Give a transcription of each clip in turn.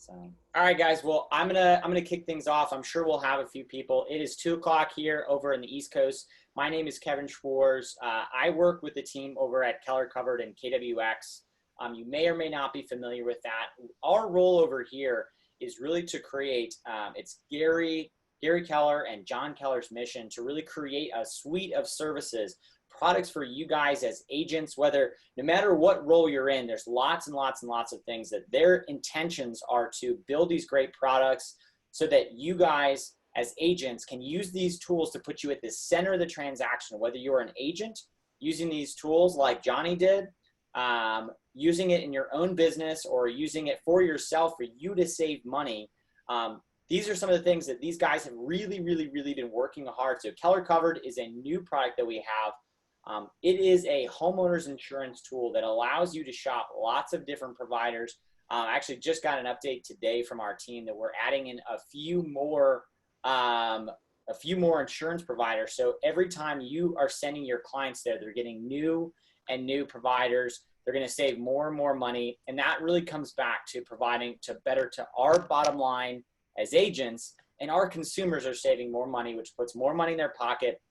So, all right, guys. Well, I'm gonna kick things off. I'm sure we'll have a few people. It is 2 o'clock here over in the East Coast. My name is Kevin Schwarz. I work with the team over at Keller Covered and KWX. You may or may not be familiar with that. Our role over here is really to create. It's Gary Keller and John Keller's mission to really create a suite of services, products for you guys as agents, no matter what role you're in. There's lots and lots and lots of things that their intentions are to build these great products so that you guys as agents can use these tools to put you at the center of the transaction, whether you're an agent using these tools like Johnny did, using it in your own business, or using it for yourself for you to save money. These are some of the things that these guys have really, really, really been working hard. So Keller Covered is a new product that we have. It is a homeowner's insurance tool that allows you to shop lots of different providers. I actually just got an update today from our team that we're adding in a few more insurance providers. So every time you are sending your clients there, they're getting new providers. They're going to save more and more money. And that really comes back to providing better to our bottom line as agents, and our consumers are saving more money, which puts more money in their pocket,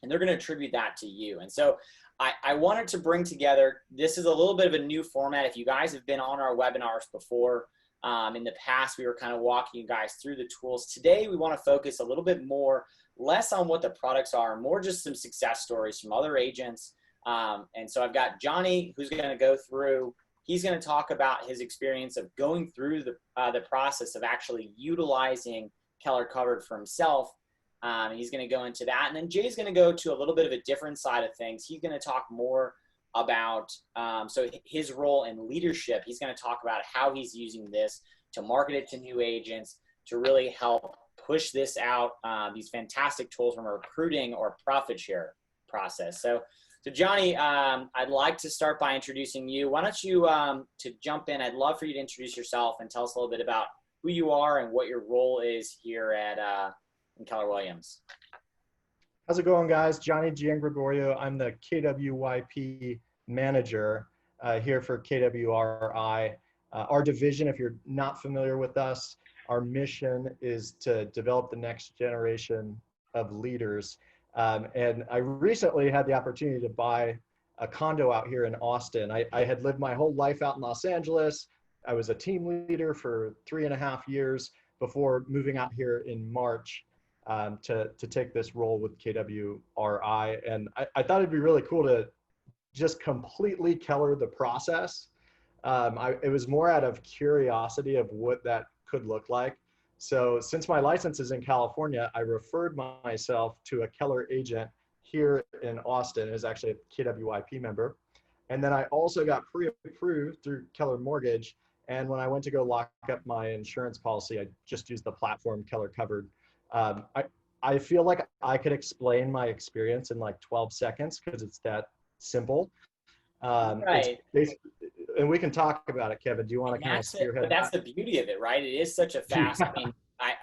and they're going to attribute that to you. And so I wanted to bring together, this is a little bit of a new format. If you guys have been on our webinars before, in the past, we were kind of walking you guys through the tools. Today, we want to focus a little bit less on what the products are, more just some success stories from other agents. And so I've got Johnny, who's going to go through. He's going to talk about his experience of going through the process of actually utilizing Keller Covered for himself. And he's going to go into that. And then Jay's going to go to a little bit of a different side of things. He's going to talk more about so his role in leadership. He's going to talk about how he's using this to market it to new agents, to really help push this out, these fantastic tools from a recruiting or profit share process. So Johnny, I'd like to start by introducing you. Why don't you, to jump in, I'd love for you to introduce yourself and tell us a little bit about who you are and what your role is here at in Keller Williams. How's it going, guys? Johnny Giangregorio. I'm the KWYP manager here for KWRI. Our division, if you're not familiar with us, our mission is to develop the next generation of leaders. And I recently had the opportunity to buy a condo out here in Austin. I had lived my whole life out in Los Angeles. I was a team leader for 3.5 years before moving out here in March to take this role with KWRI. And I thought it'd be really cool to just completely Keller the process. It was more out of curiosity of what that could look like. So since my license is in California, I referred myself to a Keller agent here in Austin. It was actually a KWYP member. And then I also got pre-approved through Keller Mortgage. And when I went to go lock up my insurance policy, I just used the platform Keller Covered. I feel like I could explain my experience in like 12 seconds because it's that simple. Right. And we can talk about it, Kevin. Do you want to kind of spearhead? But that's the beauty of it, right? It is such a fast, I mean,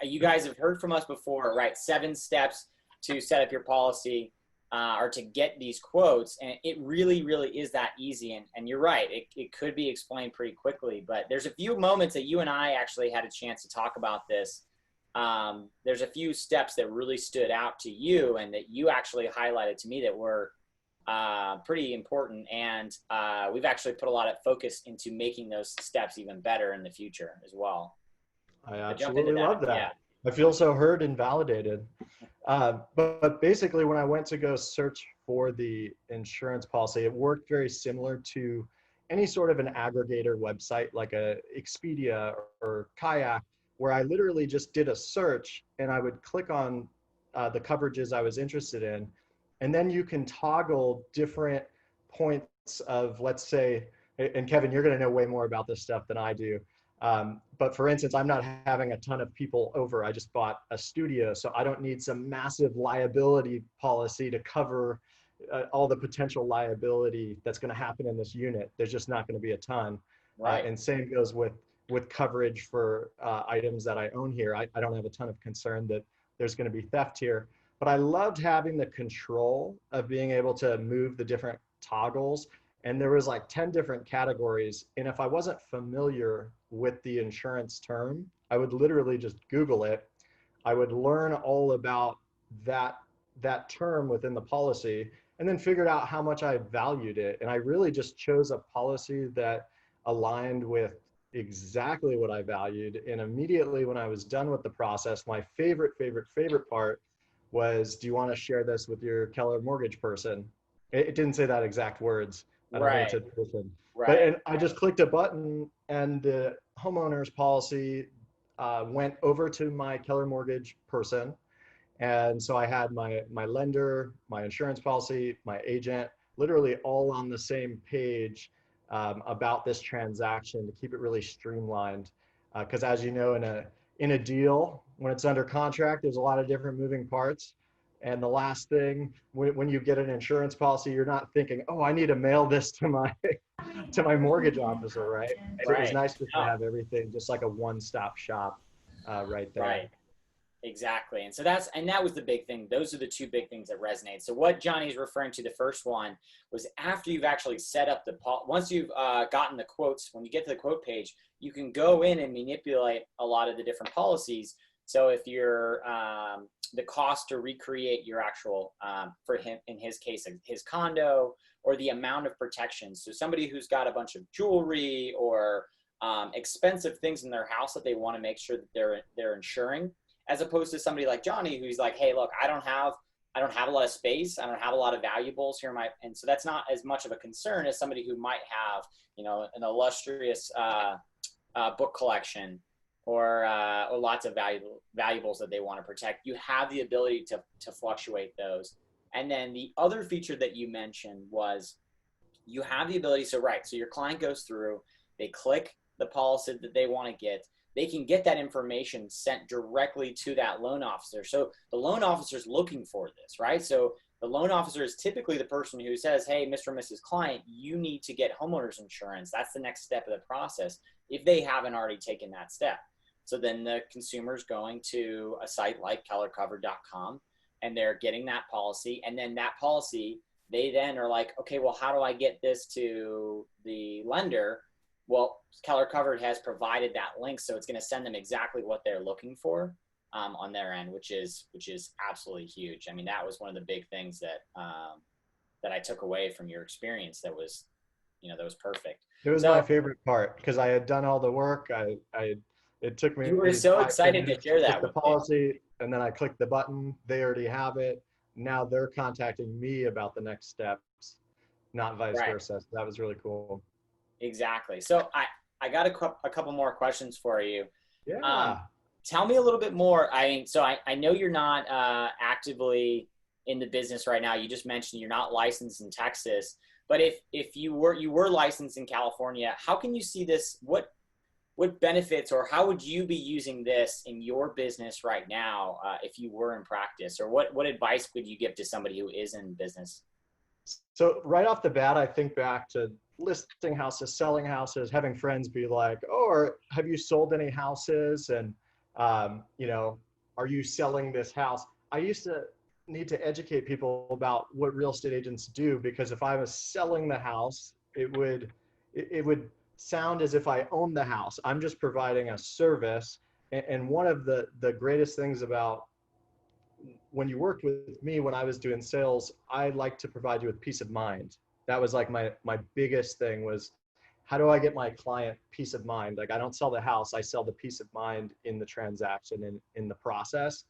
you guys have heard from us before, right? 7 steps to set up your policy or to get these quotes. And it really, really is that easy. And you're right. It could be explained pretty quickly, but there's a few moments that you and I actually had a chance to talk about this. There's a few steps that really stood out to you and that you actually highlighted to me that were pretty important, and we've actually put a lot of focus into making those steps even better in the future as well. I absolutely love that. Yeah. I feel so heard and validated. But basically, when I went to go search for the insurance policy, it worked very similar to any sort of an aggregator website like a Expedia or Kayak, where I literally just did a search and I would click on the coverages I was interested in. And then you can toggle different points of, let's say, and Kevin, you're going to know way more about this stuff than I do. But for instance, I'm not having a ton of people over. I just bought a studio, so I don't need some massive liability policy to cover all the potential liability that's going to happen in this unit. There's just not going to be a ton. Right. And same goes with coverage for items that I own here. I don't have a ton of concern that there's going to be theft here. But I loved having the control of being able to move the different toggles. And there was like 10 different categories. And if I wasn't familiar with the insurance term. I would literally just Google it. I would learn all about that term within the policy, and then figured out how much I valued it. And I really just chose a policy that aligned with exactly what I valued. And immediately when I was done with the process, my favorite part was, do you want to share this with your Keller mortgage person? It didn't say that exact words. I don't think it Right. said person. But Right. and I just clicked a button, and the homeowner's policy went over to my Keller mortgage person. And so I had my lender, my insurance policy, my agent, literally all on the same page about this transaction to keep it really streamlined. Because as you know, in a deal, when it's under contract, there's a lot of different moving parts. And the last thing, when you get an insurance policy, you're not thinking, oh, I need to mail this to my to my mortgage officer, right? So it was Right. nice just to No, have everything just like a one-stop shop right there. right. Exactly. And so that was the big thing. Those are the two big things that resonate. So what Johnny's referring to, the first one, was after you've actually set up once you've gotten the quotes, when you get to the quote page, you can go in and manipulate a lot of the different policies. So if you're, the cost to recreate your actual, for him, in his case, his condo, or the amount of protection. So somebody who's got a bunch of jewelry or expensive things in their house that they want to make sure that they're insuring, as opposed to somebody like Johnny, who's like, hey, look, I don't have a lot of space. I don't have a lot of valuables here. And so that's not as much of a concern as somebody who might have, an illustrious book collection, or lots of valuables that they want to protect. You have the ability to fluctuate those. And then the other feature that you mentioned was you have the ability. So your client goes through, they click the policy that they want to get. They can get that information sent directly to that loan officer. So the loan officer is looking for this, right? So the loan officer is typically the person who says, hey, Mr. and Mrs. Client, you need to get homeowners insurance. That's the next step of the process, if they haven't already taken that step. So then the consumer's going to a site like kellercovered.com, and they're getting that policy. And then that policy, they then are like, okay, well, how do I get this to the lender? Well, Keller Covered has provided that link, so it's going to send them exactly what they're looking for on their end, which is absolutely huge. I mean, that was one of the big things that I took away from your experience. That was perfect. It was my So favorite part because I had done all the work. It took me you were so 5, 10 excited to minutes share to that get the with me. policy, and then I clicked the button. They already have it. Now they're contacting me about the next steps, not vice Right. versa. So that was really cool. Exactly. So I got a couple more questions for you. Yeah. Tell me a little bit more. I know you're not actively in the business right now. You just mentioned you're not licensed in Texas, but if you were licensed in California, how can you see this? What benefits, or how would you be using this in your business right now if you were in practice? Or what advice would you give to somebody who is in business? So right off the bat, I think back to listing houses, selling houses, having friends be like, oh, or have you sold any houses? And, are you selling this house? I used to need to educate people about what real estate agents do, because if I was selling the house, it would sound as if I own the house. I'm just providing a service. And one of the greatest things about when you worked with me when I was doing sales, I like to provide you with peace of mind. That was like my biggest thing was, how do I get my client peace of mind? Like, I don't sell the house, I sell the peace of mind in the transaction and in the process.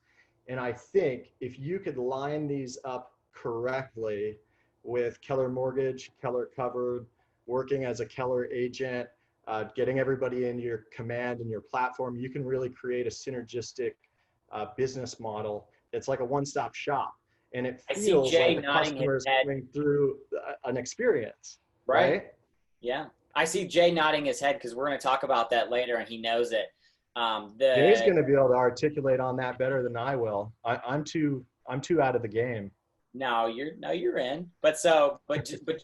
And I think if you could line these up correctly with Keller Mortgage, Keller Covered, working as a Keller agent, getting everybody in your command and your platform, you can really create a synergistic business model. It's like a one-stop shop, and it I see feels Jay like the nodding his customer is head. coming through an experience, Right. right? Yeah. I see Jay nodding his head because we're going to talk about that later, and he knows it. Jay's The going to be able to articulate on that better than I will. I'm too out of the game. No, you're in. But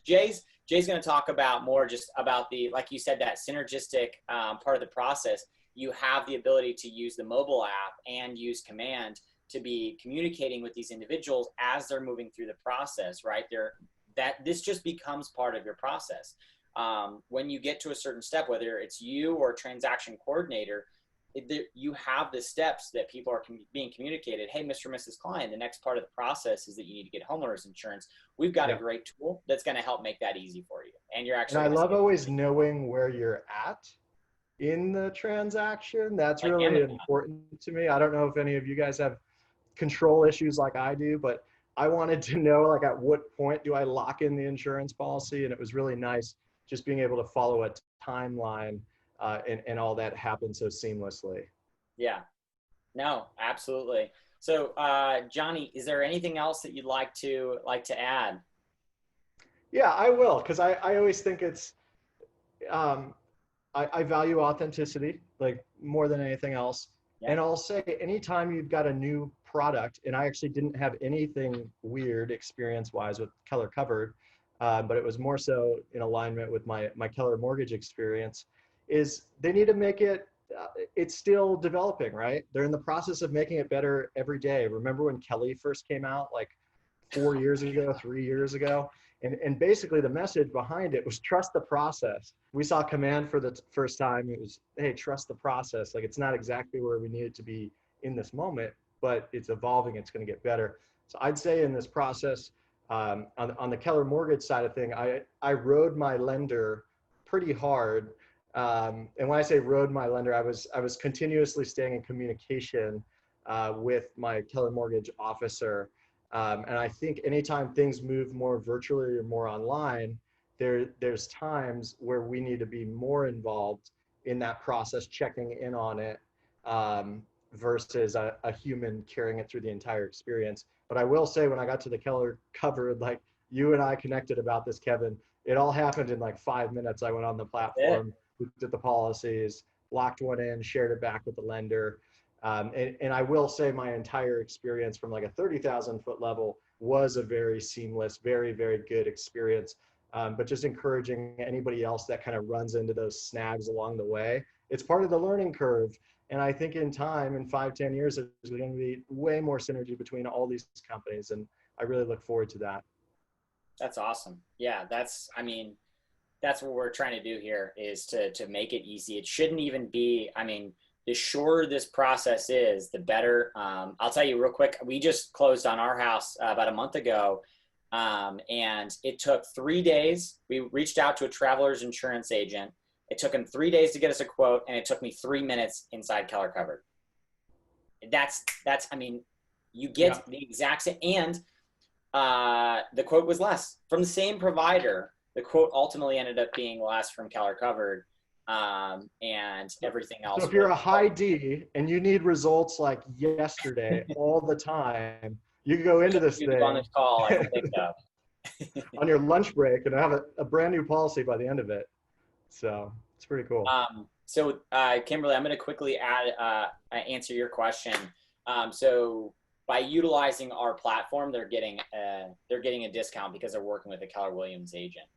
Jay's going to talk about more just about the, like you said, that synergistic part of the process. You have the ability to use the mobile app and use command to be communicating with these individuals as they're moving through the process, right? This just becomes part of your process. when you get to a certain step, whether it's you or transaction coordinator, you have the steps that people are being communicated. Hey, Mr. and Mrs. Client, the next part of the process is that you need to get homeowners insurance. We've got a great tool that's going to help make that easy for you. And you're actually, and I love always knowing where you're at in the transaction. That's like really important to me. I don't know if any of you guys have control issues like I do, but I wanted to know, like, at what point do I lock in the insurance policy? And it was really nice just being able to follow a timeline and all that happened so seamlessly. Yeah, no, absolutely. So Johnny, is there anything else that you'd like to add? Yeah, I will, because I always think it's, I value authenticity, like, more than anything else. Yeah. And I'll say, anytime you've got a new product, and I actually didn't have anything weird experience-wise with Keller Covered, but it was more so in alignment with my Keller mortgage experience, is they need to make it, it's still developing, right? They're in the process of making it better every day. Remember when Kelly first came out, like 4 years ago, 3 years ago? And basically the message behind it was trust the process. We saw Command for the first time. It was, hey, trust the process. Like, it's not exactly where we need it to be in this moment, but it's evolving. It's going to get better. So I'd say in this process, on the Keller mortgage side of thing, I rode my lender pretty hard. And when I say rode my lender, I was continuously staying in communication with my Keller mortgage officer. And I think anytime things move more virtually or more online, there's times where we need to be more involved in that process, checking in on it, versus a human carrying it through the entire experience. But I will say, when I got to the Keller Covered, like you and I connected about this, Kevin, it all happened in like 5 minutes. I went on the platform, looked at the policies, locked one in, shared it back with the lender. And I will say my entire experience from like a 30,000 foot level was a very seamless, very, very good experience. But just encouraging anybody else that kind of runs into those snags along the way, it's part of the learning curve. And I think in time, in 5-10 years, there's going to be way more synergy between all these companies. And I really look forward to that. That's awesome. Yeah, that's what we're trying to do here, is to make it easy. It shouldn't even be, the shorter this process is, the better. I'll tell you real quick, we just closed on our house about a month ago, and it took 3 days. We reached out to a traveler's insurance agent. It took him 3 days to get us a quote, and it took me 3 minutes inside Keller Covered. That's you get the exact same, and the quote was less from the same provider. The quote ultimately ended up being less from Keller Covered. And everything else. So if you're a high D and you need results like yesterday all the time, you can go into this thing on this call, I can think of. on your lunch break and have a brand new policy by the end of it. So it's pretty cool. So Kimberly, I'm going to quickly answer your question. So by utilizing our platform, they're getting a discount because they're working with a Keller Williams agent.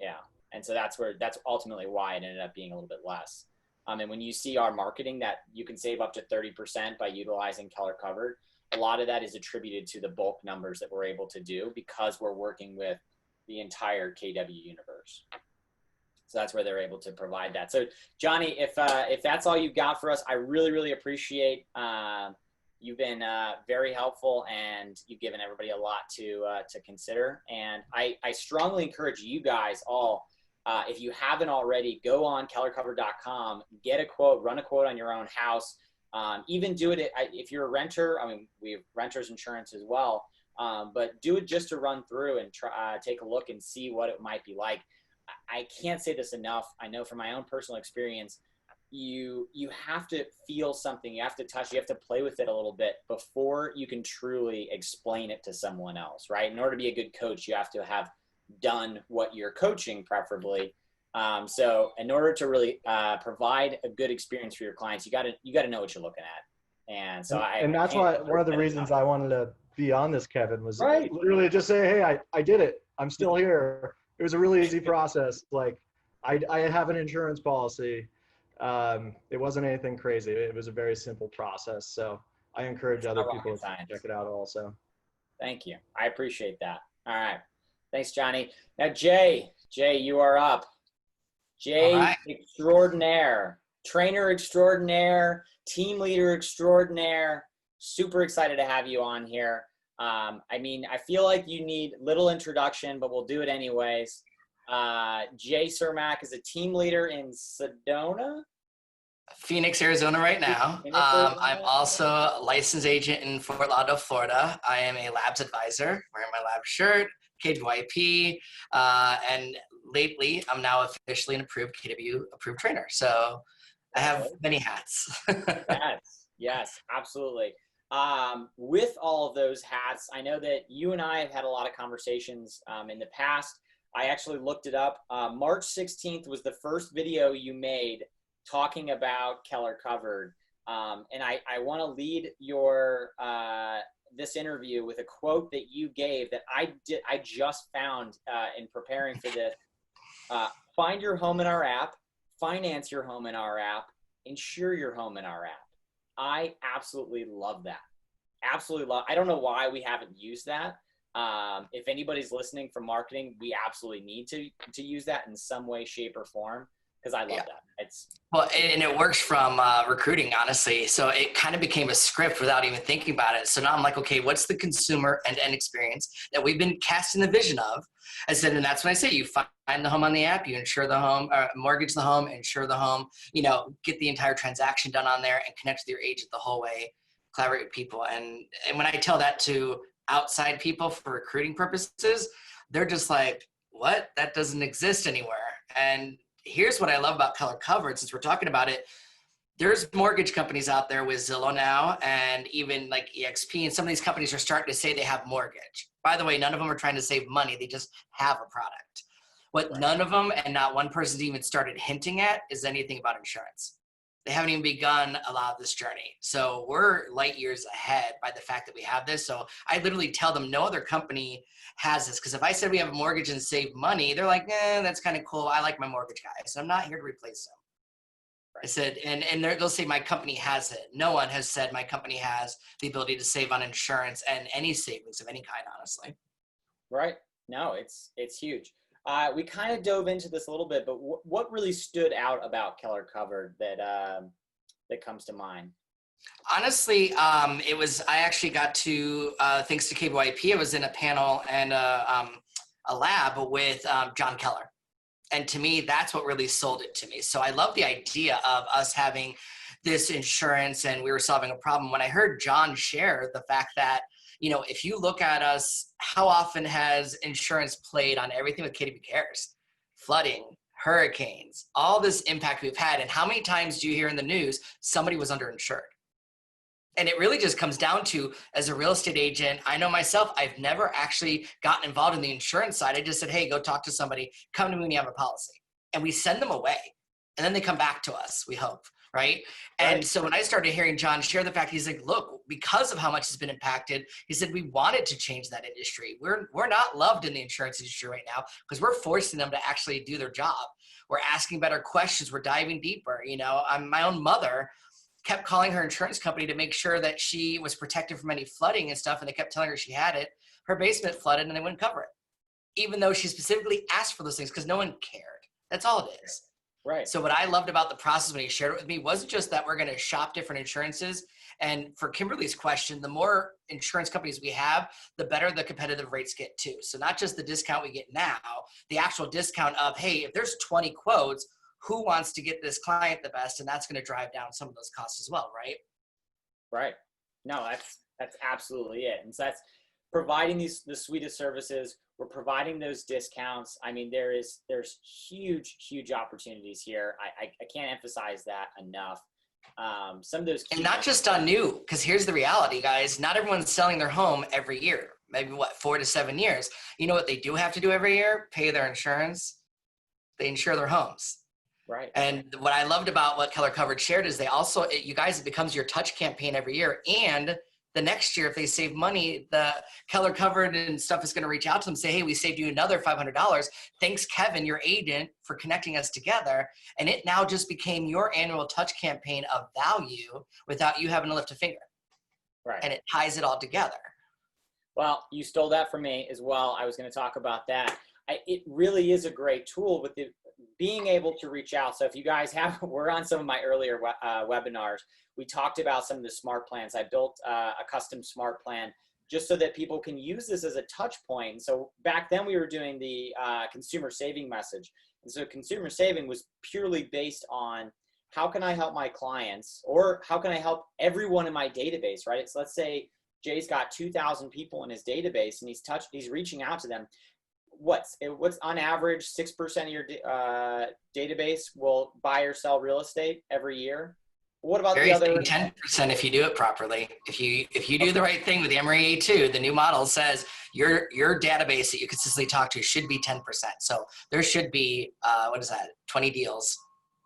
Yeah. And so that's ultimately why it ended up being a little bit less. And when you see our marketing that you can save up to 30% by utilizing Keller Covered, a lot of that is attributed to the bulk numbers that we're able to do because we're working with the entire KW universe. So that's where they're able to provide that. So Johnny, if that's all you've got for us, I really, really appreciate. You've been very helpful, and you've given everybody a lot to consider. And I strongly encourage you guys all, if you haven't already, go on kellercovered.com, get a quote, run a quote on your own house. Even do it if you're a renter. We have renters insurance as well, but do it just to run through and try, take a look and see what it might be like. I can't say this enough. I know from my own personal experience, you have to feel something, you have to touch, you have to play with it a little bit before you can truly explain it to someone else, right? In order to be a good coach, you have to have done what you're coaching, preferably. So in order to really provide a good experience for your clients, you got to know what you're looking at. And so that's why one of the reasons I wanted to be on this, Kevin, was literally just say, hey, I did it. I'm still here. It was a really easy process. Like I have an insurance policy. It wasn't anything crazy. It was a very simple process. So I encourage other people to check it out also. Thank you. I appreciate that. All right. Thanks, Johnny. Now, Jay, you are up. Jay right. Extraordinaire, Trainer Extraordinaire, Team Leader Extraordinaire. Super excited to have you on here. I mean, I feel like you need little introduction, but we'll do it anyways. Jay Cermak is a team leader in Sedona, Phoenix, Arizona right now. I'm also a licensed agent in Fort Lauderdale, Florida. I am a labs advisor, wearing my lab shirt, KWYP, and lately I'm now officially an approved KW approved trainer. So I have many hats. Yes, absolutely. With all of those hats, I know that you and I have had a lot of conversations in the past. I actually looked it up. March 16th was the first video you made talking about Keller Covered. And I want to lead your this interview with a quote that you gave that I just found in preparing for this. Find your home in our app, finance your home in our app, insure your home in our app. I absolutely love that. Absolutely love. I don't know why we haven't used that. If anybody's listening from marketing, we absolutely need to use that in some way, shape, or form, because I love that. It's well, and it works from recruiting, honestly. So it kind of became a script without even thinking about it. So now I'm like, okay, what's the consumer end-to-end experience that we've been casting the vision of? I said, and that's when I say you find the home on the app, you insure the home, mortgage the home, insure the home, get the entire transaction done on there and connect with your agent the whole way, collaborate with people. And when I tell that to outside people for recruiting purposes, they're just like, what? That doesn't exist anywhere. And here's what I love about Keller Covered, since we're talking about it. There's mortgage companies out there with Zillow now, and even like EXP, and some of these companies are starting to say they have mortgage. By the way, none of them are trying to save money. They just have a product. What none of them, and not one person's even started hinting at, is anything about insurance. They haven't even begun a lot of this journey. So we're light years ahead by the fact that we have this. So I literally tell them no other company has this. Because if I said we have a mortgage and save money, they're like, that's kind of cool. I like my mortgage guy. So I'm not here to replace them. I said, and they'll say my company has it. No one has said my company has the ability to save on insurance and any savings of any kind, honestly. Right. No, it's huge. We kind of dove into this a little bit, but what really stood out about Keller Covered that comes to mind? Honestly, I actually got to, thanks to KYP, I was in a panel and a lab with John Keller. And to me, that's what really sold it to me. So I love the idea of us having this insurance and we were solving a problem. When I heard John share the fact that, if you look at us, how often has insurance played on everything with KW Cares? Flooding, hurricanes, all this impact we've had. And how many times do you hear in the news somebody was underinsured? And it really just comes down to, as a real estate agent, I know myself, I've never actually gotten involved in the insurance side. I just said, hey, go talk to somebody, come to me when you have a policy. And we send them away. And then they come back to us, we hope, right? And so when I started hearing John share the fact, he's like, look, because of how much has been impacted, he said, we wanted to change that industry. We're not loved in the insurance industry right now because we're forcing them to actually do their job. We're asking better questions. We're diving deeper. My own mother kept calling her insurance company to make sure that she was protected from any flooding and stuff. And they kept telling her she had it. Her basement flooded and they wouldn't cover it, even though she specifically asked for those things because no one cared. That's all it is. Right. So what I loved about the process when he shared it with me wasn't just that we're going to shop different insurances. And for Kimberly's question, the more insurance companies we have, the better the competitive rates get too. So not just the discount we get now, the actual discount of, hey, if there's 20 quotes, who wants to get this client the best? And that's going to drive down some of those costs as well, right? Right. No, that's absolutely it. And so that's providing the suite of services. We're providing those discounts. I mean, there's huge opportunities here. I can't emphasize that enough. Some of those and not just on new, because here's the reality, guys. Not everyone's selling their home every year. Maybe 4 to 7 years. You know what they do have to do every year? Pay their insurance. They insure their homes. Right. And what I loved about what Keller Covered shared is they also, you guys, it becomes your touch campaign every year. And the next year, if they save money, the Keller Covered and stuff is going to reach out to them and say, hey, we saved you another $500. Thanks, Kevin, your agent, for connecting us together. And it now just became your annual touch campaign of value without you having to lift a finger. Right. And it ties it all together. Well, you stole that from me as well. I was going to talk about that. it really is a great tool with being able to reach out. So if you guys we're on some of my earlier webinars, we talked about some of the smart plans. I built a custom smart plan just so that people can use this as a touch point. So back then we were doing the consumer saving message. And so consumer saving was purely based on how can I help my clients, or how can I help everyone in my database, right? So let's say Jay's got 2,000 people in his database and he's reaching out to them. What's on average 6% of your database will buy or sell real estate every year? What about the other 10% if you do it properly? If you do the right thing with the Emory A2, the new model says your database that you consistently talk to should be 10%. So there should be 20 deals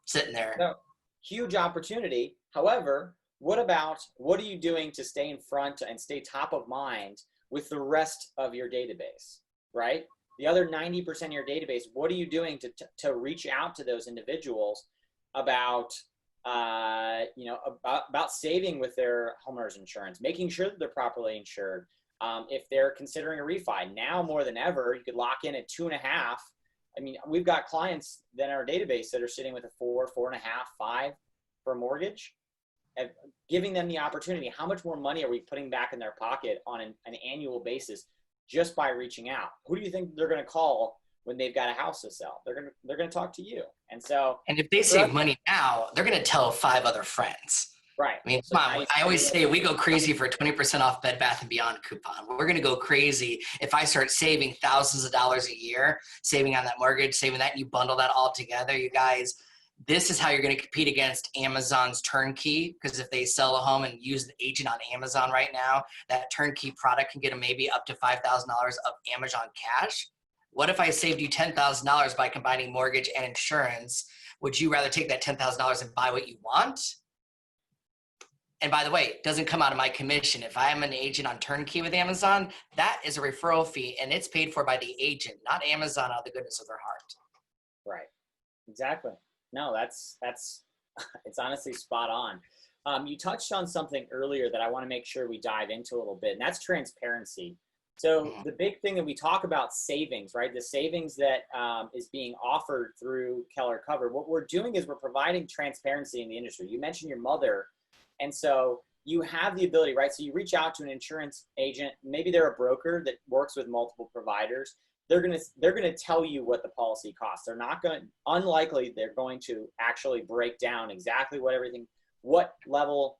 sitting there. No, huge opportunity. However, what are you doing to stay in front and stay top of mind with the rest of your database, right? The other 90% of your database, what are you doing to reach out to those individuals about about saving with their homeowners insurance, making sure that they're properly insured. If they're considering a refi, now more than ever, you could lock in at 2.5. I mean, we've got clients in our database that are sitting with a 4, 4.5, 5 for a mortgage, and giving them the opportunity. How much more money are we putting back in their pocket on an annual basis just by reaching out? Who do you think they're going to call when they've got a house to sell? They're going to talk to you. And if they save money now, they're going to tell 5 other friends. Right. I mean, come on. I always say we go crazy for a 20% off Bed Bath & Beyond coupon. We're going to go crazy if I start saving thousands of dollars a year, saving on that mortgage, saving that, and you bundle that all together, you guys. This is how you're going to compete against Amazon's turnkey, because if they sell a home and use the agent on Amazon right now, that turnkey product can get them maybe up to $5,000 of Amazon cash. What if I saved you $10,000 by combining mortgage and insurance? Would you rather take that $10,000 and buy what you want? And by the way, it doesn't come out of my commission. If I am an agent on turnkey with Amazon, that is a referral fee, and it's paid for by the agent, not Amazon out of the goodness of their heart. Right. Exactly. No, that's it's honestly spot on. You touched on something earlier that I want to make sure we dive into a little bit, and that's transparency. So the big thing that we talk about savings, right? The savings that is being offered through Keller Covered. What we're doing is we're providing transparency in the industry. You mentioned your mother, and so you have the ability, right? So you reach out to an insurance agent. Maybe they're a broker that works with multiple providers. They're gonna tell you what the policy costs. They're not going to, unlikely they're going to actually break down exactly what level,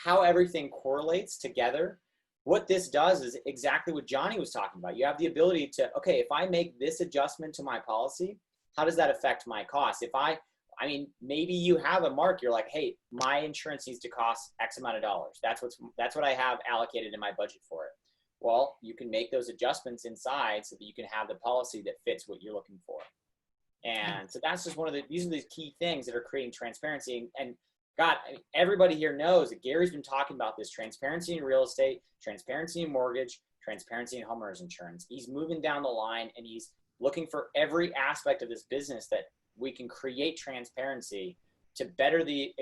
how everything correlates together. What this does is exactly what Johnny was talking about. You have the ability to, okay, if I make this adjustment to my policy, how does that affect my cost? I mean, maybe you have a mark, you're like, hey, my insurance needs to cost X amount of dollars. That's what I have allocated in my budget for it. Well, you can make those adjustments inside so that you can have the policy that fits what you're looking for. And so that's just these are the key things that are creating transparency. And God, everybody here knows that Gary's been talking about this: transparency in real estate, transparency in mortgage, transparency in homeowners insurance. He's moving down the line, and he's looking for every aspect of this business that we can create transparency to better the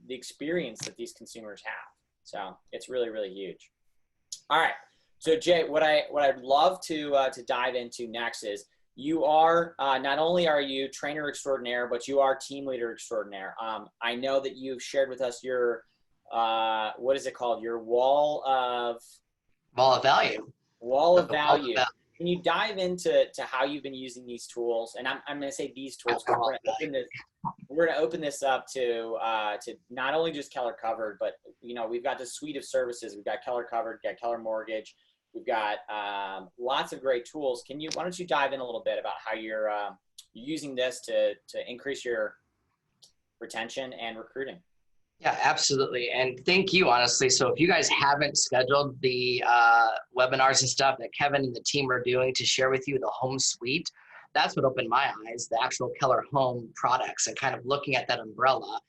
experience that these consumers have. So it's really, really huge. All right. So Jay, what I'd love to dive into next is you are not only are you trainer extraordinaire, but you are team leader extraordinaire. I know that you've shared with us your what is it called? Your wall of value. Wall of value. Can you dive into how you've been using these tools? And I'm going to say these tools. We're going to open this up to not only just Keller Covered, but we've got this suite of services. We've got Keller Covered, we've got Keller Mortgage. We've got lots of great tools. Why don't you dive in a little bit about how you're using this to increase your retention and recruiting? Yeah, absolutely. And thank you, honestly. So if you guys haven't scheduled the webinars and stuff that Kevin and the team are doing to share with you the home suite, that's what opened my eyes, the actual Keller Home products, and kind of looking at that umbrella.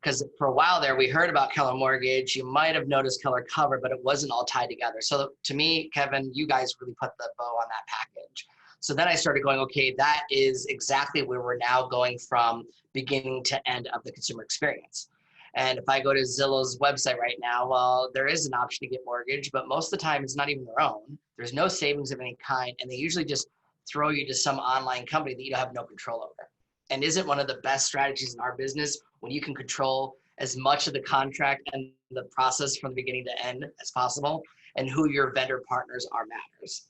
Because for a while there, we heard about Keller Mortgage. You might have noticed Keller Covered, but it wasn't all tied together. So to me, Kevin, you guys really put the bow on that package. So then I started going, okay, that is exactly where we're now going from beginning to end of the consumer experience. And if I go to Zillow's website right now, well, there is an option to get mortgage, but most of the time it's not even their own. There's no savings of any kind, and they usually just throw you to some online company that you have no control over. And isn't one of the best strategies in our business when you can control as much of the contract and the process from the beginning to end as possible, and who your vendor partners are matters.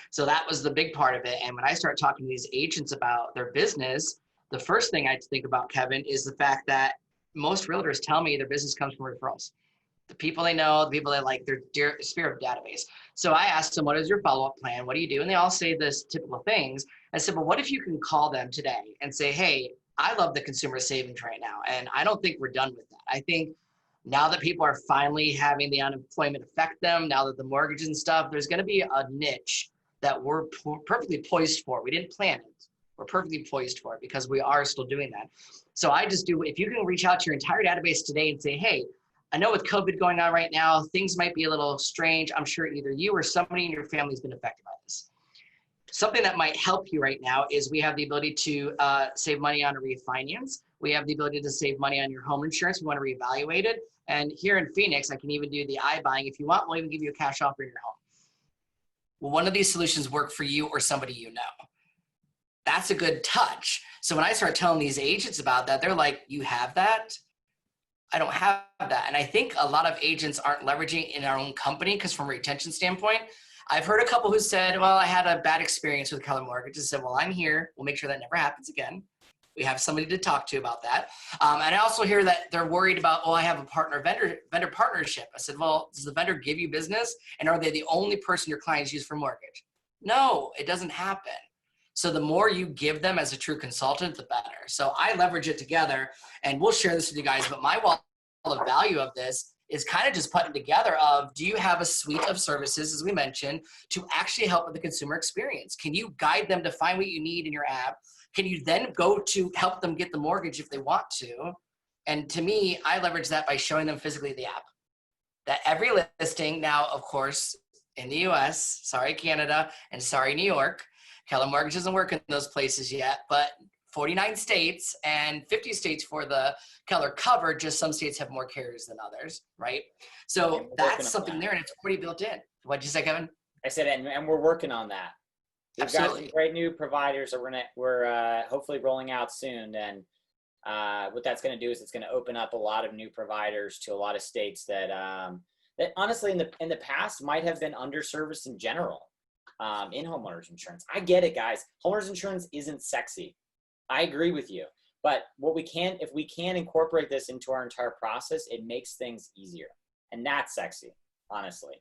So that was the big part of it. And when I start talking to these agents about their business, the first thing I think about, Kevin, is the fact that most realtors tell me their business comes from referrals. The people they know, the people they like, their spirit database. So I asked them, what is your follow-up plan? What do you do? And they all say this typical things. I said, well, what if you can call them today and say, hey, I love the consumer savings right now, and I don't think we're done with that. I think now that people are finally having the unemployment affect them, now that the mortgages and stuff, there's going to be a niche that we're perfectly poised for. We didn't plan it. We're perfectly poised for it because we are still doing that. So I just do, if you can reach out to your entire database today and say, hey, I know with COVID going on right now, things might be a little strange. I'm sure either you or somebody in your family has been affected by this. Something that might help you right now is we have the ability to save money on a refinance. We have the ability to save money on your home insurance. We want to reevaluate it. And here in Phoenix, I can even do the iBuying. If you want, we'll even give you a cash offer in your home. Will one of these solutions work for you or somebody you know? That's a good touch. So when I start telling these agents about that, they're like, you have that? I don't have that. And I think a lot of agents aren't leveraging in our own company because from a retention standpoint, I've heard a couple who said, well, I had a bad experience with Keller Mortgage. I said, well, I'm here. We'll make sure that never happens again. We have somebody to talk to about that. And I also hear that they're worried about, oh, I have a vendor partnership. I said, well, does the vendor give you business? And are they the only person your clients use for mortgage? No, it doesn't happen. So the more you give them as a true consultant, the better. So I leverage it together, and we'll share this with you guys. But my wall of value of this is kind of just putting together of, do you have a suite of services, as we mentioned, to actually help with the consumer experience? Can you guide them to find what you need in your app? Can you then go to help them get the mortgage if they want to? And to me, I leverage that by showing them physically the app. That every listing now, of course, in the US, sorry, Canada, and sorry, New York, Keller Mortgage doesn't work in those places yet, but 49 states and 50 states for the Keller Covered, just some states have more carriers than others, right? So that's something there, and it's already built in. What'd you say, Kevin? I said, and we're working on that. We've got some great new providers that we're hopefully rolling out soon. And what that's going to do is it's going to open up a lot of new providers to a lot of states that that honestly in the past might have been underserviced in general in homeowners insurance. I get it, guys. Homeowners insurance isn't sexy. I agree with you. But if we can incorporate this into our entire process, it makes things easier. And that's sexy, honestly.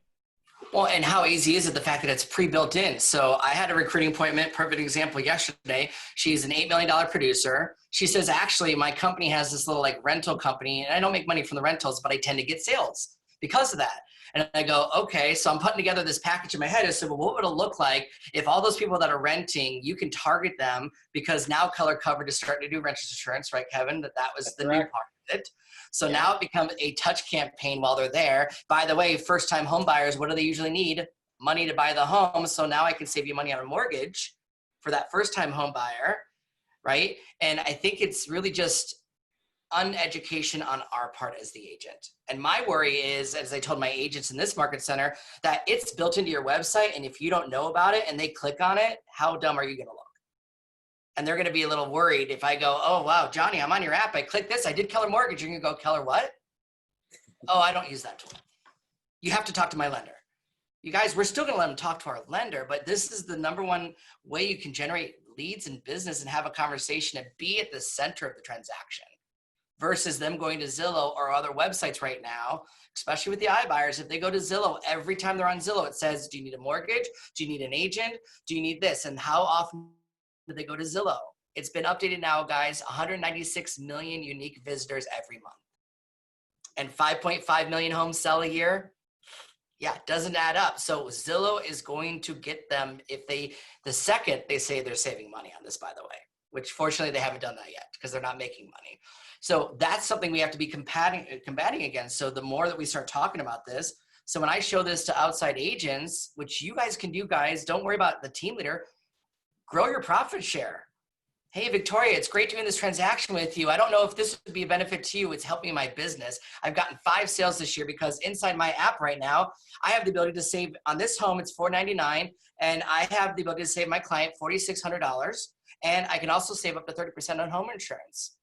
Well, and how easy is it, the fact that it's pre-built in? So I had a recruiting appointment, perfect example yesterday. She's an $8 million producer. She says, actually, my company has this little rental company, and I don't make money from the rentals, but I tend to get sales because of that. And I go, okay, so I'm putting together this package in my head. I said, well, what would it look like if all those people that are renting, you can target them, because now Keller Covered is starting to do renters insurance, right, Kevin? That was That's the correct. New part of it. So now it becomes a touch campaign while they're there. By the way, first-time home buyers, what do they usually need? Money to buy the home. So now I can save you money on a mortgage for that first-time home buyer, right? And I think it's really just uneducation on our part as the agent. And my worry is, as I told my agents in this market center, that it's built into your website, and if you don't know about it and they click on it, how dumb are you going to look? And they're going to be a little worried if I go, oh, wow, Johnny, I'm on your app. I clicked this. I did Keller Mortgage. You're going to go, Keller what? Oh, I don't use that tool. You have to talk to my lender. You guys, we're still going to let them talk to our lender, but this is the number one way you can generate leads in business and have a conversation and be at the center of the transaction versus them going to Zillow or other websites right now, especially with the iBuyers. If they go to Zillow, every time they're on Zillow, it says, do you need a mortgage? Do you need an agent? Do you need this? And how often do they go to Zillow? It's been updated now, guys. 196 million unique visitors every month. And 5.5 million homes sell a year. Yeah, it doesn't add up. So Zillow is going to get them the second they say they're saving money on this, by the way, which fortunately they haven't done that yet because they're not making money. So that's something we have to be combating against. So the more that we start talking about this, so when I show this to outside agents, which you guys can do, guys, don't worry about the team leader, grow your profit share. hey, Victoria, it's great doing this transaction with you. I don't know if this would be a benefit to you. It's helping my business. I've gotten 5 sales this year because inside my app right now, I have the ability to save on this home. It's $499, and I have the ability to save my client $4,600. And I can also save up to 30% on home insurance.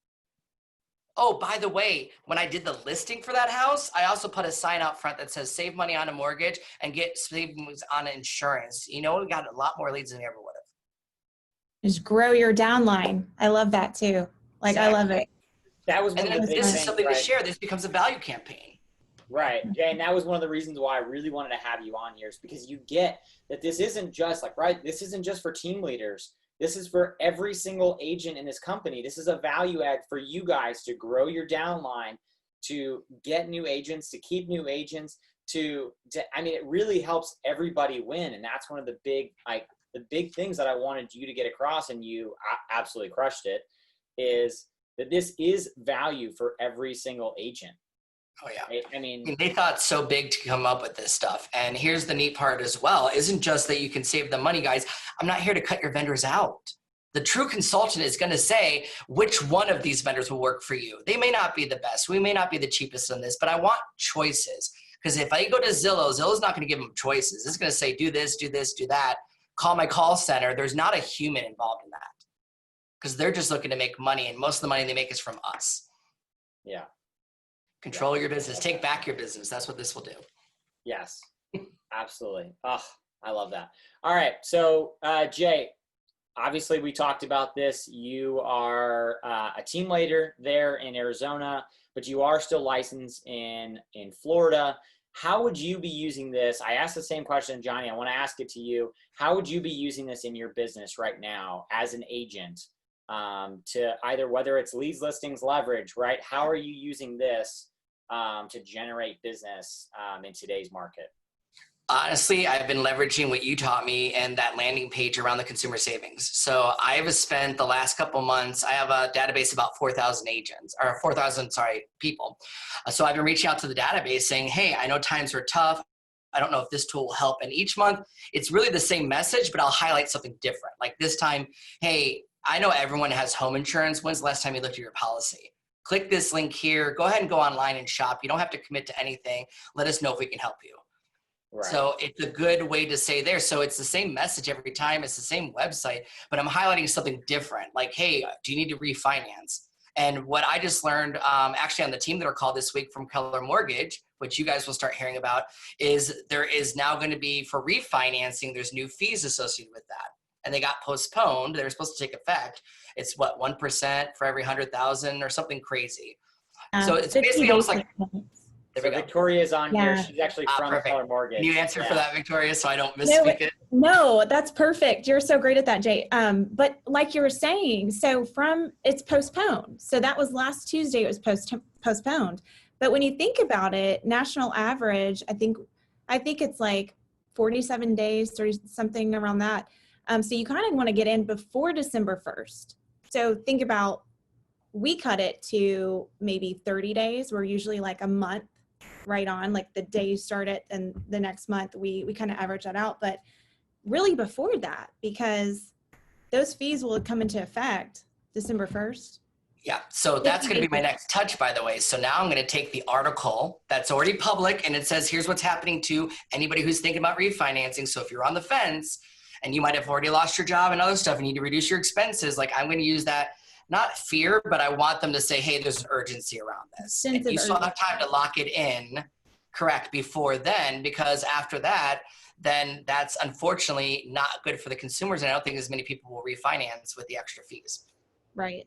Oh, by the way, when I did the listing for that house, I also put a sign out front that says save money on a mortgage and get savings on insurance. You know, we got a lot more leads than we ever would have. Just grow your downline. I love that too. Like, Exactly. I love it. That was one And of the then big this things, is something right? to share. This becomes a value campaign. Right, Jay, and that was one of the reasons why I really wanted to have you on here, is because you get that this isn't just like, right, this isn't just for team leaders. This is for every single agent in this company. This is a value add for you guys to grow your downline, to get new agents, to keep new agents, I mean, it really helps everybody win. And that's one of the big things that I wanted you to get across, and you absolutely crushed it, is that this is value for every single agent. Oh, yeah. Right? I mean, they thought so big to come up with this stuff. And here's the neat part as well. Isn't just that you can save the money, guys. I'm not here to cut your vendors out. The true consultant is going to say which one of these vendors will work for you. They may not be the best. We may not be the cheapest on this, but I want choices. Because if I go to Zillow, Zillow's not going to give them choices. It's going to say, do this, do this, do that. Call my call center. There's not a human involved in that, because they're just looking to make money, and most of the money they make is from us. yeah. Control your business. Take back your business. That's what this will do. Yes, absolutely. Oh, I love that. All right. So, Jay, obviously we talked about this. You are a team leader there in Arizona, but you are still licensed in Florida. How would you be using this? I asked the same question, Johnny. I want to ask it to you. How would you be using this in your business right now as an agent, to either, whether it's leads, listings, leverage, right? How are you using this to generate business in today's market? Honestly, I've been leveraging what you taught me and that landing page around the consumer savings. So I've spent the last couple months, I have a database of about 4,000 agents, or 4,000, people. So I've been reaching out to the database saying, hey, I know times are tough. I don't know if this tool will help. And each month, it's really the same message, but I'll highlight something different. Like this time, hey, I know everyone has home insurance. When's the last time you looked at your policy? Click this link here. Go ahead and go online and shop. You don't have to commit to anything. Let us know if we can help you. Right. So it's a good way to say there. So it's the same message every time. It's the same website, but I'm highlighting something different. Like, hey, do you need to refinance? And what I just learned, actually on the team that are called this week from Keller Mortgage, which you guys will start hearing about, is there is now going to be, for refinancing, there's new fees associated with that. And they got postponed. They're supposed to take effect. It's what, 1% for every 100,000 or something crazy. So it's basically almost like, so Victoria's on here. She's actually from Keller Mortgage. Can you answer for that, Victoria, so I don't misspeak it? No, that's perfect. You're so great at that, Jay. But like you were saying, so it's postponed. So that was last Tuesday. It was postponed. But when you think about it, national average, I think it's like 47 days, 30 something around that. So you kind of want to get in before December 1st. So think about, we cut it to maybe 30 days. We're usually like a month right on, like the day you start it and the next month we kind of average that out. But really before that, because those fees will come into effect December 1st. Yeah, so that's going to be my next touch, by the way. So now I'm going to take the article that's already public, and it says, here's what's happening to anybody who's thinking about refinancing. So if you're on the fence and you might have already lost your job and other stuff, you need to reduce your expenses. Like, I'm going to use that, not fear, but I want them to say, hey, there's an urgency around this. And you still have time to lock it in, correct, before then, because after that, then that's unfortunately not good for the consumers. And I don't think as many people will refinance with the extra fees. Right.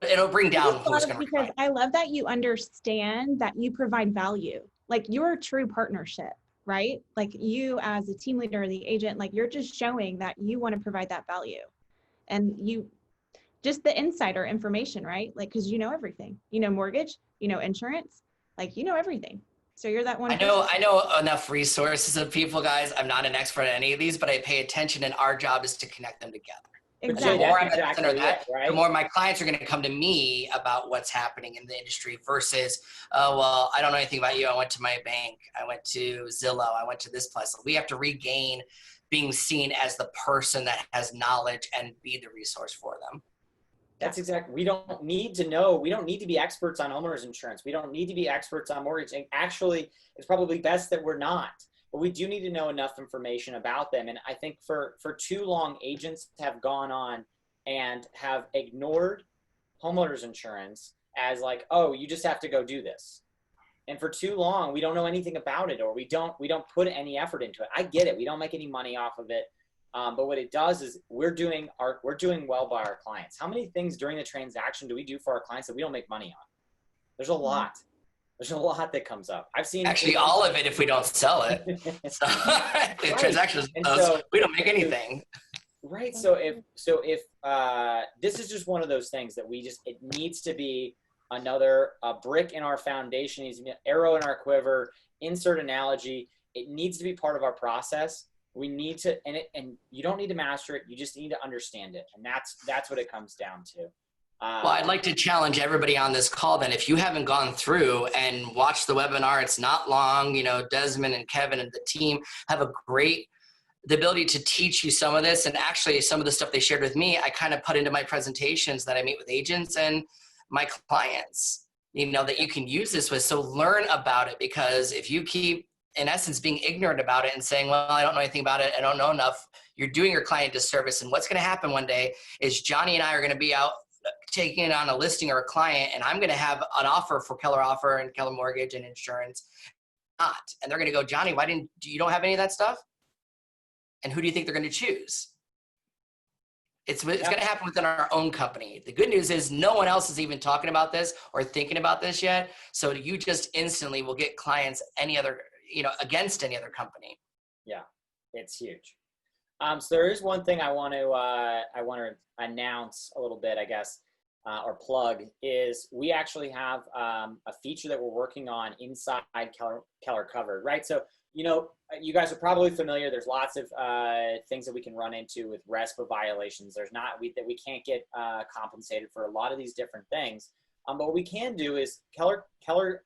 It'll bring down who's going to refinance. Because I love that you understand that you provide value. Like, you're a true partnership, right? Like, you as a team leader or the agent, like, you're just showing that you want to provide that value. And you just the insider information, right? Like, because you know everything. You know mortgage, you know insurance, like, you know everything. So you're that one. I know enough resources of people, guys. I'm not an expert at any of these, but I pay attention, and our job is to connect them together. Exactly. The more I'm at the center of that, the more my clients are going to come to me about what's happening in the industry versus, oh, well, I don't know anything about you. I went to my bank. I went to Zillow. I went to this place. We have to regain being seen as the person that has knowledge and be the resource for them. That's exactly. We don't need to know. We don't need to be experts on homeowners insurance. We don't need to be experts on mortgage. And actually, it's probably best that we're not. But we do need to know enough information about them. And I think for too long, agents have gone on and have ignored homeowners insurance as like, oh, you just have to go do this. And for too long, we don't know anything about it, or we don't put any effort into it. I get it. We don't make any money off of it. But what it does is we're doing well by our clients. How many things during the transaction do we do for our clients that we don't make money on? There's a lot. There's a lot that comes up. I've seen actually all of it if we don't sell it. So the transaction we don't make anything. Right. So if this is just one of those things that it needs to be another brick in our foundation, needs to be an arrow in our quiver, insert analogy. It needs to be part of our process. We need to, and you don't need to master it. You just need to understand it. And that's what it comes down to. Well, I'd like to challenge everybody on this call then, if you haven't gone through and watched the webinar, it's not long, Desmond and Kevin and the team have the ability to teach you some of this. And actually some of the stuff they shared with me, I kind of put into my presentations that I meet with agents and my clients, that you can use this with. So learn about it, because if you keep, in essence, being ignorant about it and saying, well, I don't know anything about it, I don't know enough, you're doing your client a disservice. And what's going to happen one day is Johnny and I are going to be out taking it on a listing or a client, and I'm going to have an offer for Keller Offer and Keller Mortgage and Insurance. And they're going to go, Johnny, you don't have any of that stuff? And who do you think they're going to choose? It's going to happen within our own company. The good news is no one else is even talking about this or thinking about this yet. So you just instantly will get clients against any other company. Yeah, it's huge. So there is one thing I want to announce a little bit, I guess, or plug, is we actually have a feature that we're working on inside Keller Covered, right? So, you guys are probably familiar. There's lots of things that we can run into with RESPA violations. There's that we can't get compensated for a lot of these different things. But what we can do is Keller Covered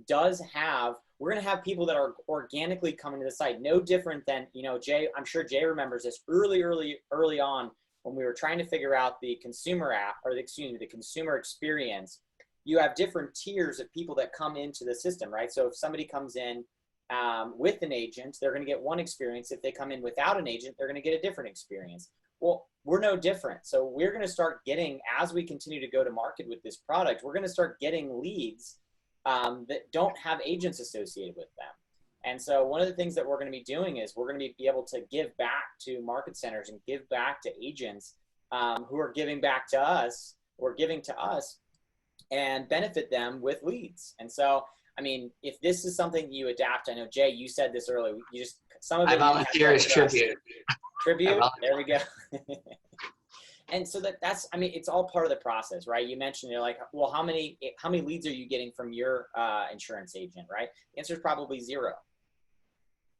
does have, we're going to have people that are organically coming to the site, no different than, Jay, I'm sure Jay remembers this early on when we were trying to figure out the consumer app, or the consumer experience. You have different tiers of people that come into the system, right? So if somebody comes in with an agent, they're going to get one experience. If they come in without an agent, they're going to get a different experience. Well, we're no different. So we're going to start getting, as we continue to go to market with this product, we're going to start getting leads that don't have agents associated with them. And so one of the things that we're going to be doing is we're going to be able to give back to market centers and give back to agents who are giving back to us, or giving to us, and benefit them with leads. And so, I mean, if this is something you adapt, I know, Jay, you said this earlier, some of it. I volunteer as tribute. Tribute? There we go. And so that's, I mean, it's all part of the process, right? You mentioned, you're like, well, how many leads are you getting from your insurance agent, right? The answer is probably 0.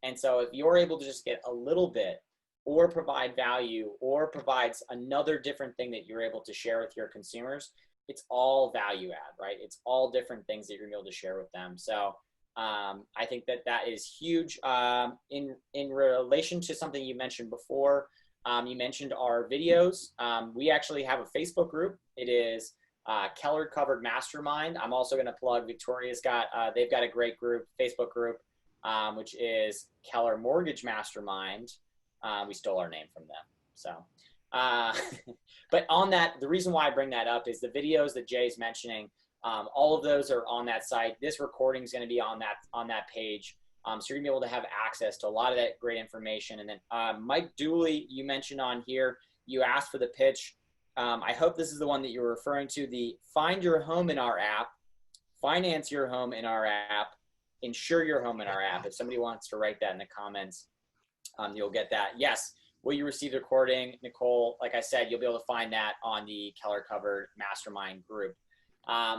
And so if you're able to just get a little bit, or provide value, or provides another different thing that you're able to share with your consumers, it's all value add, right? It's all different things that you're going to be able to share with them. So I think that is huge. In relation to something you mentioned before, you mentioned our videos. We actually have a Facebook group. It is Keller Covered Mastermind. I'm also going to plug, Victoria's got, they've got a great group, Facebook group, which is Keller Mortgage Mastermind. We stole our name from them. So, but on that, the reason why I bring that up is the videos that Jay's mentioning, all of those are on that site. This recording is going to be on that page. So you're gonna be able to have access to a lot of that great information. And then Mike Dooley, you mentioned on here, you asked for the pitch. I hope this is the one that you're referring to, the find your home in our app, finance your home in our app, insure your home in our app. If somebody wants to write that in the comments, you'll get that. Yes, will you receive the recording, Nicole? Like I said, you'll be able to find that on the Keller Covered Mastermind group.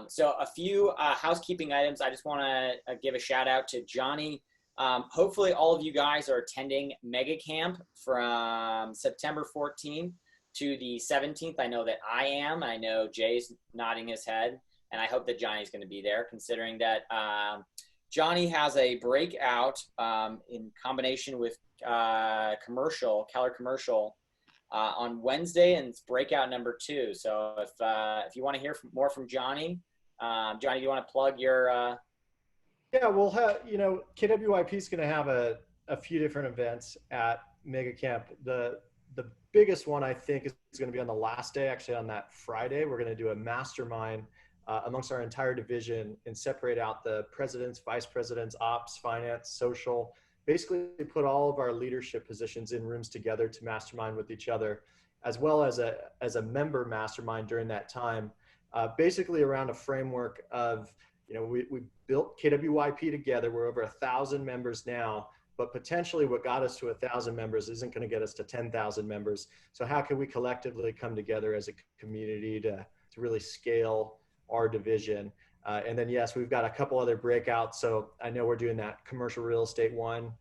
So a few housekeeping items. I just want to give a shout out to Johnny. Hopefully all of you guys are attending Mega Camp from September 14th to the 17th. I know that I am. I know Jay's nodding his head, and I hope that Johnny's going to be there, considering that Johnny has a breakout in combination with Keller Commercial on Wednesday, and it's breakout number 2. So if you want to hear more from Johnny, Johnny, do you want to plug your? Yeah, we'll have, KWIP is going to have a few different events at Mega Camp. The biggest one, I think, is going to be on the last day, actually on that Friday. We're going to do a mastermind amongst our entire division and separate out the presidents, vice presidents, ops, finance, social, basically put all of our leadership positions in rooms together to mastermind with each other, as well as a member mastermind during that time, basically around a framework of, we built KWYP together. We're over 1,000 members now, but potentially what got us to 1,000 members isn't going to get us to 10,000 members. So how can we collectively come together as a community to really scale our division? And then, yes, we've got a couple other breakouts. So I know we're doing that commercial real estate one,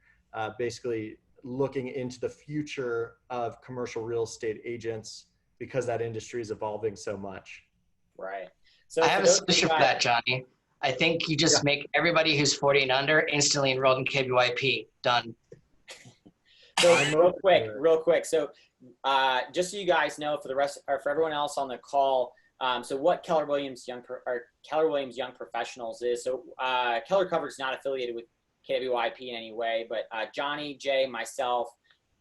basically looking into the future of commercial real estate agents because that industry is evolving so much. Right. So I have a solution for that, Johnny. I think you just make everybody who's 40 and under instantly enrolled in KWIP. Done. So real quick. So just so you guys know, for the rest, or for everyone else on the call, so what Keller Williams Young Professionals is. So Keller Covered is not affiliated with KWIP in any way, but Johnny, Jay, myself,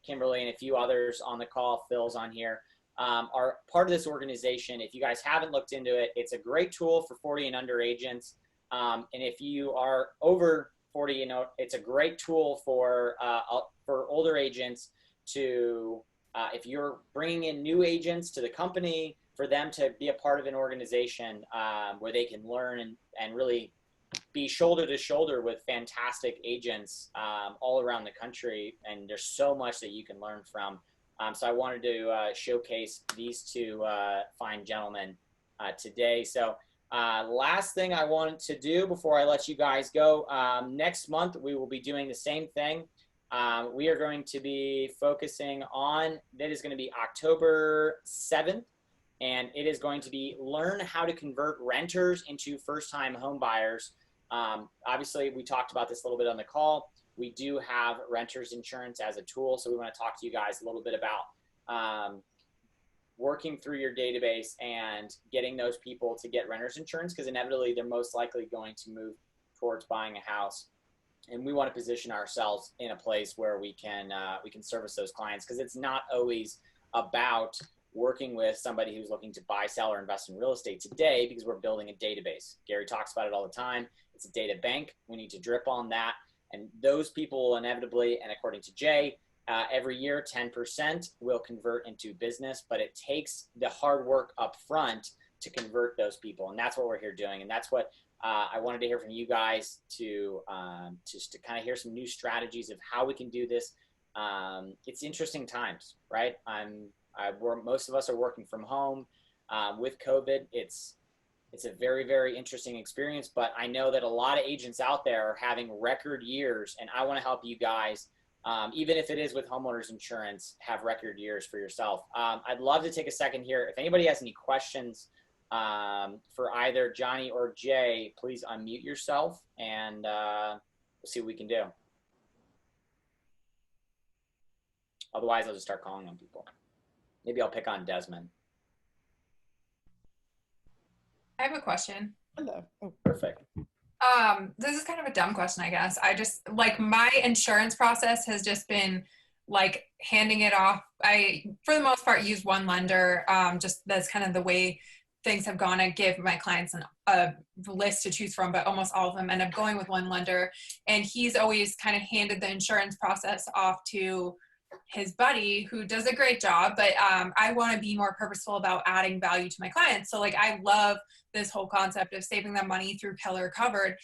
Kimberly, and a few others on the call, Phil's on here, are part of this organization. If you guys haven't looked into it, it's a great tool for 40 and under agents. And if you are over 40, it's a great tool for older agents to, if you're bringing in new agents to the company, for them to be a part of an organization where they can learn and really be shoulder to shoulder with fantastic agents all around the country. And there's so much that you can learn from. So I wanted to showcase these two fine gentlemen today. So last thing I wanted to do before I let you guys go, next month we will be doing the same thing. We are going to be focusing on, that is going to be October 7th, and it is going to be learn how to convert renters into first-time home buyers. Obviously, we talked about this a little bit on the call. We do have renters insurance as a tool, so we want to talk to you guys a little bit about working through your database and getting those people to get renters insurance, because inevitably they're most likely going to move towards buying a house. And we want to position ourselves in a place where we can service those clients, because it's not always about working with somebody who's looking to buy, sell, or invest in real estate today, because we're building a database. Gary talks about it all the time. It's a data bank. We need to drip on that. And those people will inevitably, and according to Jay, every year 10% will convert into business, but it takes the hard work up front to convert those people. And that's what we're here doing. And that's what I wanted to hear from you guys, to just to kind of hear some new strategies of how we can do this. It's interesting times, right? Most of us are working from home with COVID. It's a very, very interesting experience, but I know that a lot of agents out there are having record years, and I want to help you guys, even if it is with homeowners insurance, have record years for yourself. I'd love to take a second here. If anybody has any questions for either Johnny or Jay, please unmute yourself, and we'll see what we can do. Otherwise, I'll just start calling on people. Maybe I'll pick on Desmond. I have a question. Hello. Oh, perfect. This is kind of a dumb question, I guess. I just, like, my insurance process has just been like handing it off. I, for the most part, use one lender. Just that's kind of the way things have gone. I give my clients a list to choose from, but almost all of them end up going with one lender. And he's always kind of handed the insurance process off to his buddy, who does a great job, but I want to be more purposeful about adding value to my clients. So like, I love this whole concept of saving them money through Keller Covered.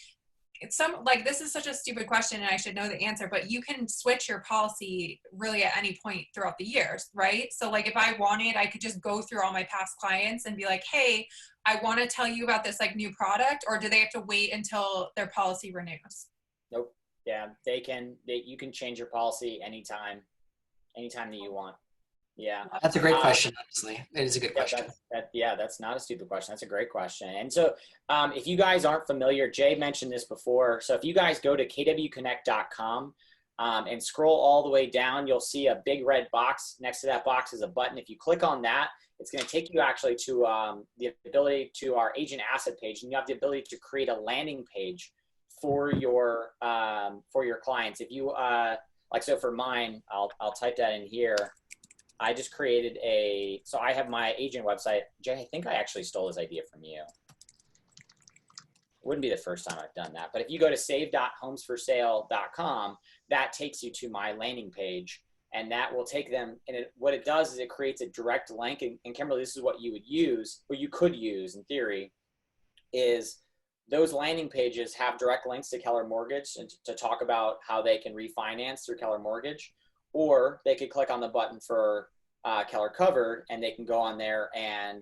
It's this is such a stupid question and I should know the answer, but you can switch your policy really at any point throughout the years, right? So like, if I wanted, I could just go through all my past clients and be like, hey, I want to tell you about this like new product, or do they have to wait until their policy renews? Nope. Yeah, you can change your policy anytime that you want. Yeah. That's a great question, honestly. It is a good question. That's not a stupid question. That's a great question. And so if you guys aren't familiar, Jay mentioned this before. So if you guys go to kwconnect.com, and scroll all the way down. You'll see a big red box. Next to that box is a button. If you click on that, it's going to take you actually to the ability to our agent asset page, and you have the ability to create a landing page for your clients. If you like, so for mine, I'll type that in here. I just created so I have my agent website. Jay, I think I actually stole this idea from you. Wouldn't be the first time I've done that, but if you go to save.homesforsale.com, that takes you to my landing page, and that will take them, and what it does is it creates a direct link, and Kimberly, this is what you would use, or you could use in theory, is those landing pages have direct links to Keller Mortgage and to talk about how they can refinance through Keller Mortgage, or they could click on the button for Keller Covered, and they can go on there and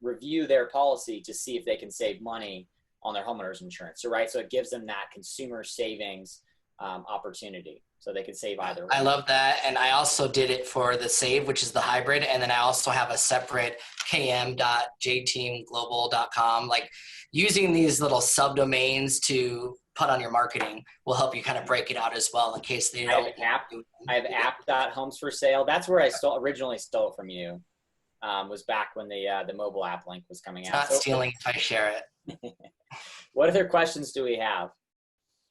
review their policy to see if they can save money on their homeowners insurance. So, right. So it gives them that consumer savings opportunity. So they can save either way. I love that. And I also did it for the Save, which is the hybrid. And then I also have a separate km.jteamglobal.com. Like, using these little subdomains to put on your marketing will help you kind of break it out as well in case they don't. I have app.homesforsale. That's where I originally stole it from you. Was back when the mobile app link was coming out. Not stealing if I share it. What other questions do we have?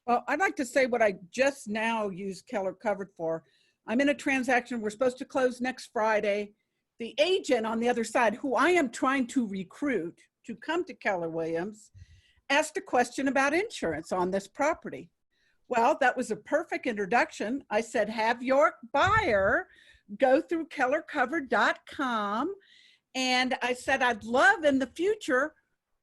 Well, I'd like to say what I just now used Keller Covered for. I'm in a transaction. We're supposed to close next Friday. The agent on the other side, who I am trying to recruit to come to Keller Williams, asked a question about insurance on this property. Well, that was a perfect introduction. I said, have your buyer go through kellercovered.com. And I said, I'd love in the future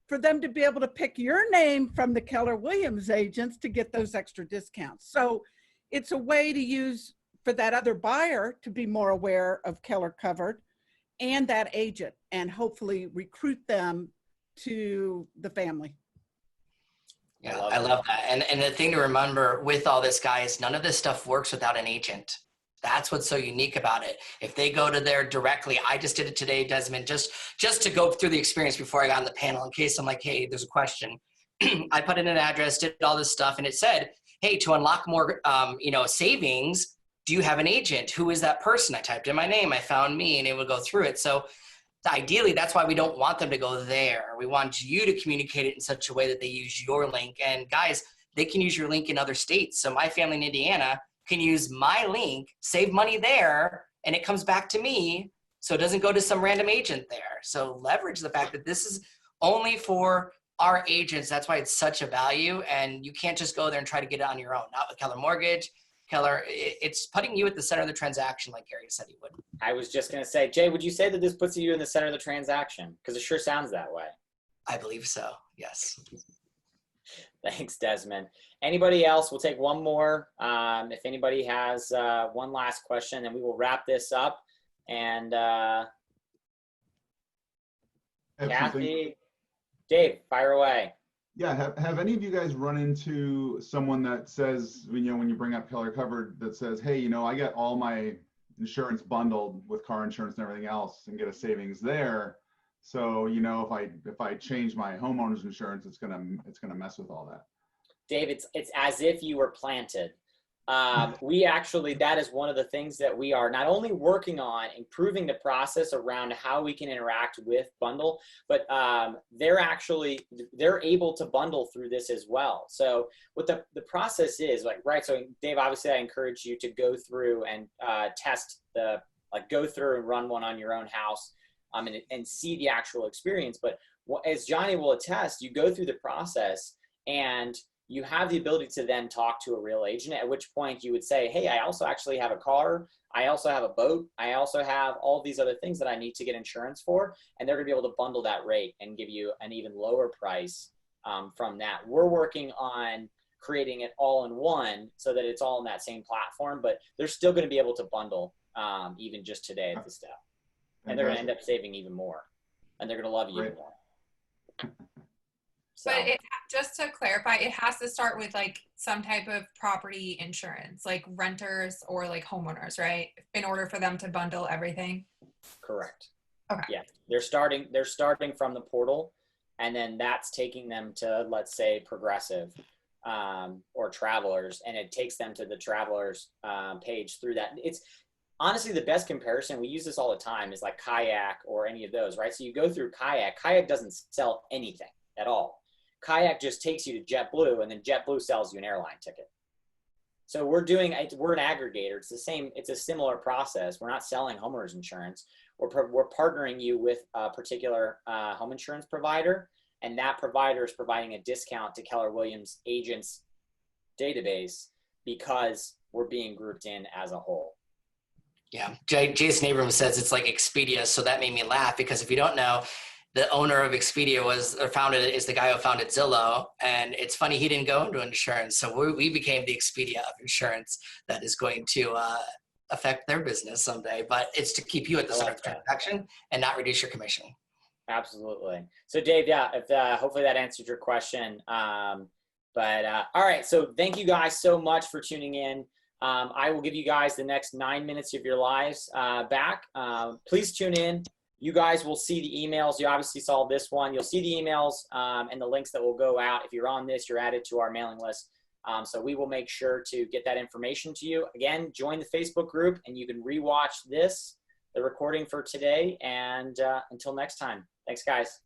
for them to be able to pick your name from the Keller Williams agents to get those extra discounts. So it's a way to use for that other buyer to be more aware of Keller Covered and that agent, and hopefully recruit them to the family. Yeah, I love that. And the thing to remember with all this, guys, none of this stuff works without an agent. That's what's so unique about it. If they go to there directly, I just did it today, Desmond, just to go through the experience before I got on the panel in case I'm like, hey, there's a question. I put in an address, did all this stuff, and it said, hey, to unlock more, savings, do you have an agent? Who is that person? I typed in my name, I found me, and it would go through it. So ideally, that's why we don't want them to go there. We want you to communicate it in such a way that they use your link. And guys, they can use your link in other states. So my family in Indiana can use my link, save money there, and it comes back to me. So it doesn't go to some random agent there. So leverage the fact that this is only for our agents. That's why it's such a value. And you can't just go there and try to get it on your own. Not with Keller Mortgage. Keller, it's putting you at the center of the transaction like Gary said he would. I was just going to say, Jay, would you say that this puts you in the center of the transaction? Because it sure sounds that way. I believe so, yes. Thanks, Desmond. Anybody else? We'll take one more. If anybody has one last question, then we will wrap this up. And Kathy, Dave, fire away. Yeah, have any of you guys run into someone that says, when you bring up Keller Covered, that says, hey, I got all my insurance bundled with car insurance and everything else and get a savings there. So, if I change my homeowner's insurance, it's gonna mess with all that. Dave, it's as if you were planted. We actually, that is one of the things that we are not only working on improving the process around how we can interact with bundle, but they're able to bundle through this as well. So what the process is right. So Dave, obviously I encourage you to go through and test go through and run one on your own house and see the actual experience. But as Johnny will attest, you go through the process and you have the ability to then talk to a real agent, at which point you would say, hey, I also actually have a car. I also have a boat. I also have all these other things that I need to get insurance for. And they're gonna be able to bundle that rate and give you an even lower price from that. We're working on creating it all in one so that it's all in that same platform, but they're still gonna be able to bundle even just today at the step. And they're gonna end up saving even more. And they're gonna love you even more. So. But just to clarify, it has to start with some type of property insurance, like renters or homeowners, right? In order for them to bundle everything. Correct. Okay. Yeah, they're starting from the portal, and then that's taking them to, let's say, Progressive. or travelers, and it takes them to the travelers page through that. It's honestly the best comparison. We use this all the time, is like Kayak or any of those, right? So you go through Kayak. Kayak doesn't sell anything at all. Kayak just takes you to JetBlue, and then JetBlue sells you an airline ticket. So we're an aggregator. It's the same. It's a similar process. We're not selling homeowners insurance. We're partnering you with a particular home insurance provider, and that provider is providing a discount to Keller Williams agents database because we're being grouped in as a whole. Yeah, Jason Abrams says it's like Expedia, so that made me laugh, because if you don't know, the owner of Expedia is the guy who founded Zillow, and it's funny he didn't go into insurance, so we became the Expedia of insurance that is going to affect their business someday. But it's to keep you at the center of the transaction and not reduce your commission. Absolutely. So Dave, yeah, hopefully that answered your question. All right, so thank you guys so much for tuning in. I will give you guys the next 9 minutes of your lives back. Please tune in. You guys will see the emails. You obviously saw this one. You'll see the emails and the links that will go out. If you're on this, you're added to our mailing list. So we will make sure to get that information to you. Again, join the Facebook group, and you can rewatch the recording for today. And until next time, thanks, guys.